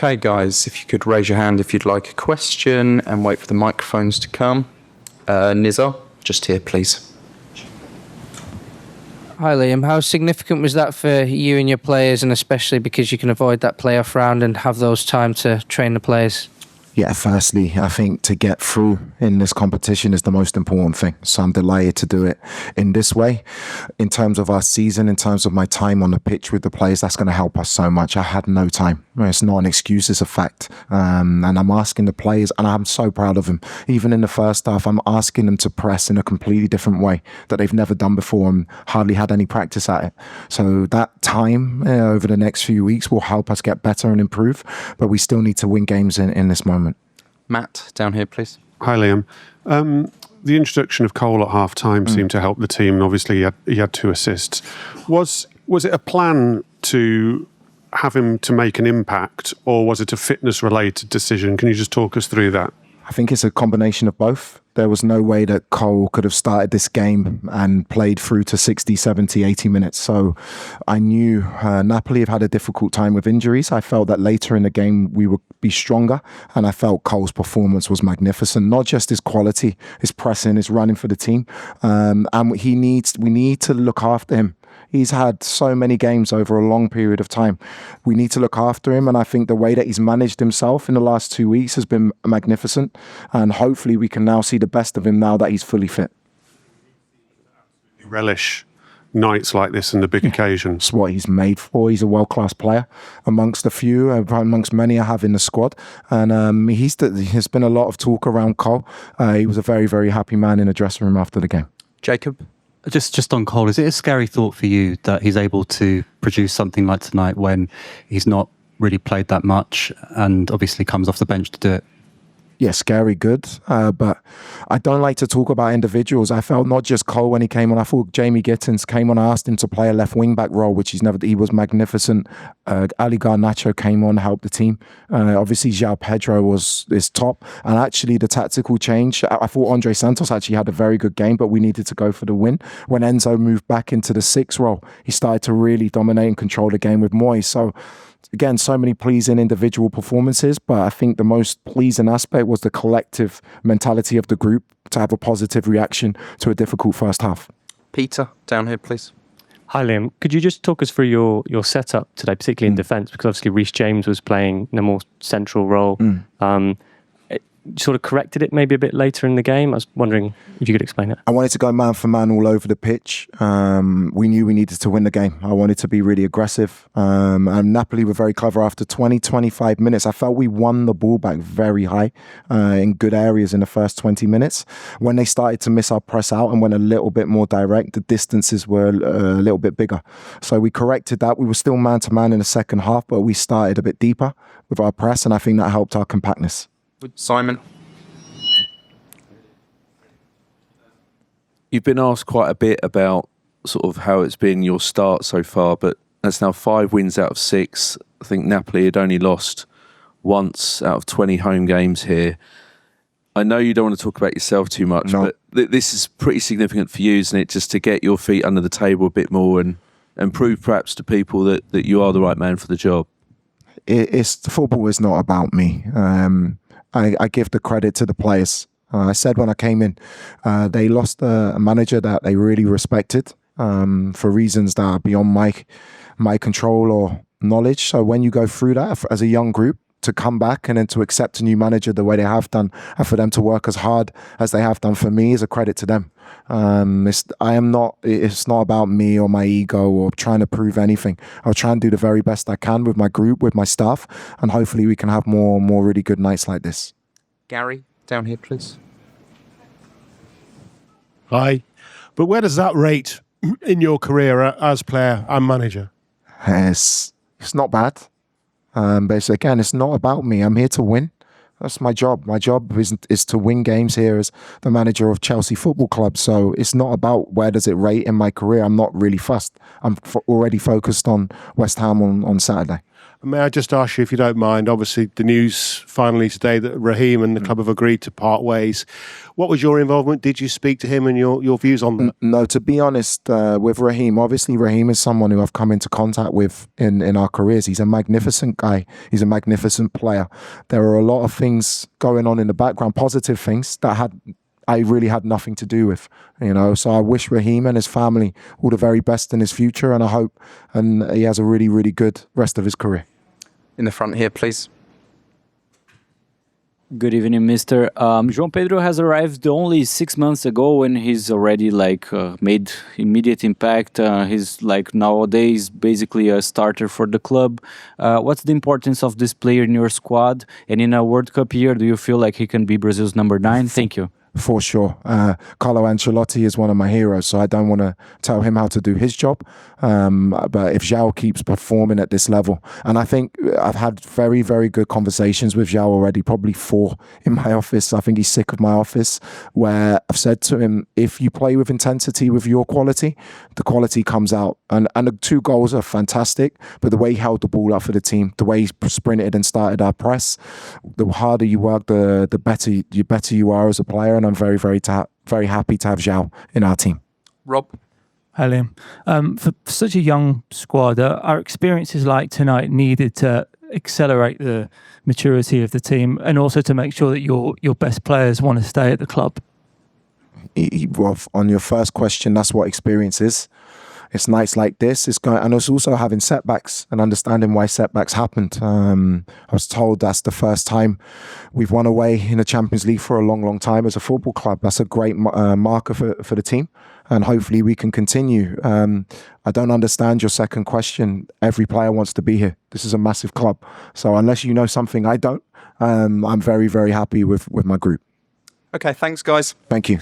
Okay, guys, if you could raise your hand if you'd like a question and wait for the microphones to come. Nizar, just here, please. Hi, Liam. How significant was that for you and your players, and especially because you can avoid that playoff round and have those time to train the players? Yeah, firstly, I think to get through in this competition is the most important thing. So I'm delighted to do it in this way. In terms of our season, in terms of my time on the pitch with the players, that's going to help us so much. I had no time. It's not an excuse, it's a fact. And I'm asking the players, and I'm so proud of them. Even in the first half, I'm asking them to press in a completely different way that they've never done before and hardly had any practice at it. So that time over the next few weeks will help us get better and improve. But we still need to win games in this moment. Matt, down here, please. Hi, Liam. The introduction of Cole at half-time seemed to help the team, and obviously he had 2 assists. Was it a plan to have him to make an impact, or was it a fitness-related decision? Can you just talk us through that? I think it's a combination of both. There was no way that Cole could have started this game and played through to 60, 70, 80 minutes. So I knew Napoli have had a difficult time with injuries. I felt that later in the game we would be stronger, and I felt Cole's performance was magnificent. Not just his quality, his pressing, his running for the team. And we need to look after him. He's had so many games over a long period of time. We need to look after him, and I think the way that he's managed himself in the last 2 weeks has been magnificent, and hopefully we can now see the best of him now that he's fully fit. Relish nights like this and the big occasions. It's what he's made for. He's a world-class player amongst a few, amongst many I have in the squad, and there's been a lot of talk around Cole. He was a very, very happy man in the dressing room after the game. Jacob? Just on Cole, is it a scary thought for you that he's able to produce something like tonight when he's not really played that much and obviously comes off the bench to do it? Yeah, scary good. But I don't like to talk about individuals. I felt not just Cole when he came on. I thought Jamie Gittins came on. I asked him to play a left wing back role, which he was magnificent. Ali Garnacho came on, helped the team. Obviously, Joao Pedro is top. And actually, the tactical change, I thought Andre Santos actually had a very good game, but we needed to go for the win. When Enzo moved back into the 6 role, he started to really dominate and control the game with Moyes. So, again, so many pleasing individual performances, but I think the most pleasing aspect was the collective mentality of the group to have a positive reaction to a difficult first half. Peter, down here, please. Hi, Liam. Could you just talk us through your setup today, particularly in defence? Because obviously Reece James was playing in a more central role. Sort of corrected it maybe a bit later in the game. I was wondering if you could explain it. I wanted to go man for man all over the pitch. We knew we needed to win the game. I wanted to be really aggressive. And Napoli were very clever. After 20, 25 minutes, I felt we won the ball back very high in good areas in the first 20 minutes. When they started to miss our press out and went a little bit more direct, the distances were a little bit bigger. So we corrected that. We were still man to man in the second half, but we started a bit deeper with our press, and I think that helped our compactness. Simon? You've been asked quite a bit about sort of how it's been your start so far, but that's now 5 wins out of 6. I think Napoli had only lost once out of 20 home games here. I know you don't want to talk about yourself too much, but this is pretty significant for you, isn't it? Just to get your feet under the table a bit more and prove perhaps to people that you are the right man for the job. Football is not about me. I give the credit to the players. I said when I came in, they lost a manager that they really respected for reasons that are beyond my control or knowledge. So when you go through that as a young group, to come back and then to accept a new manager the way they have done, and for them to work as hard as they have done for me is a credit to them. It's not about me or my ego or trying to prove anything. I'll try and do the very best I can with my group, with my staff, and hopefully we can have more really good nights like this. Gary, down here, please. Hi. But where does that rate in your career as player and manager? It's not bad. But again, it's not about me. I'm here to win. That's my job. My job is to win games here as the manager of Chelsea Football Club. So it's not about where does it rate in my career. I'm not really fussed. I'm already focused on West Ham on Saturday. May I just ask you, if you don't mind, obviously the news finally today that Raheem and the club have agreed to part ways. What was your involvement? Did you speak to him and your views on that? No, to be honest, with Raheem, obviously Raheem is someone who I've come into contact with in our careers. He's a magnificent guy. He's a magnificent player. There are a lot of things going on in the background, positive things that I really had nothing to do with, So I wish Raheem and his family all the very best in his future, and I hope and he has a really, really good rest of his career. In the front here, please. Good evening, Mr. João Pedro has arrived only 6 months ago, and he's already made immediate impact. He's nowadays basically a starter for the club. What's the importance of this player in your squad? And in a World Cup year, do you feel like he can be Brazil's number 9? Thank you. For sure. Carlo Ancelotti is one of my heroes, so I don't want to tell him how to do his job. But if Joao keeps performing at this level, and I think I've had very, very good conversations with Joao already, probably 4 in my office. I think he's sick of my office, where I've said to him, if you play with intensity with your quality, the quality comes out. And the 2 goals are fantastic, but the way he held the ball up for the team, the way he sprinted and started our press, the harder you work, the better you are as a player. And I'm very, very happy to have Joao in our team. Rob? Hi, Liam. For such a young squad, are experiences like tonight needed to accelerate the maturity of the team, and also to make sure that your best players want to stay at the club? Well, on your first question, that's what experience is. It's nights like this. And it's also having setbacks and understanding why setbacks happened. I was told that's the first time we've won away in the Champions League for a long, long time as a football club. That's a great marker for the team, and hopefully we can continue. I don't understand your second question. Every player wants to be here. This is a massive club. So unless you know something I don't, I'm very, very happy with my group. Okay, thanks, guys. Thank you.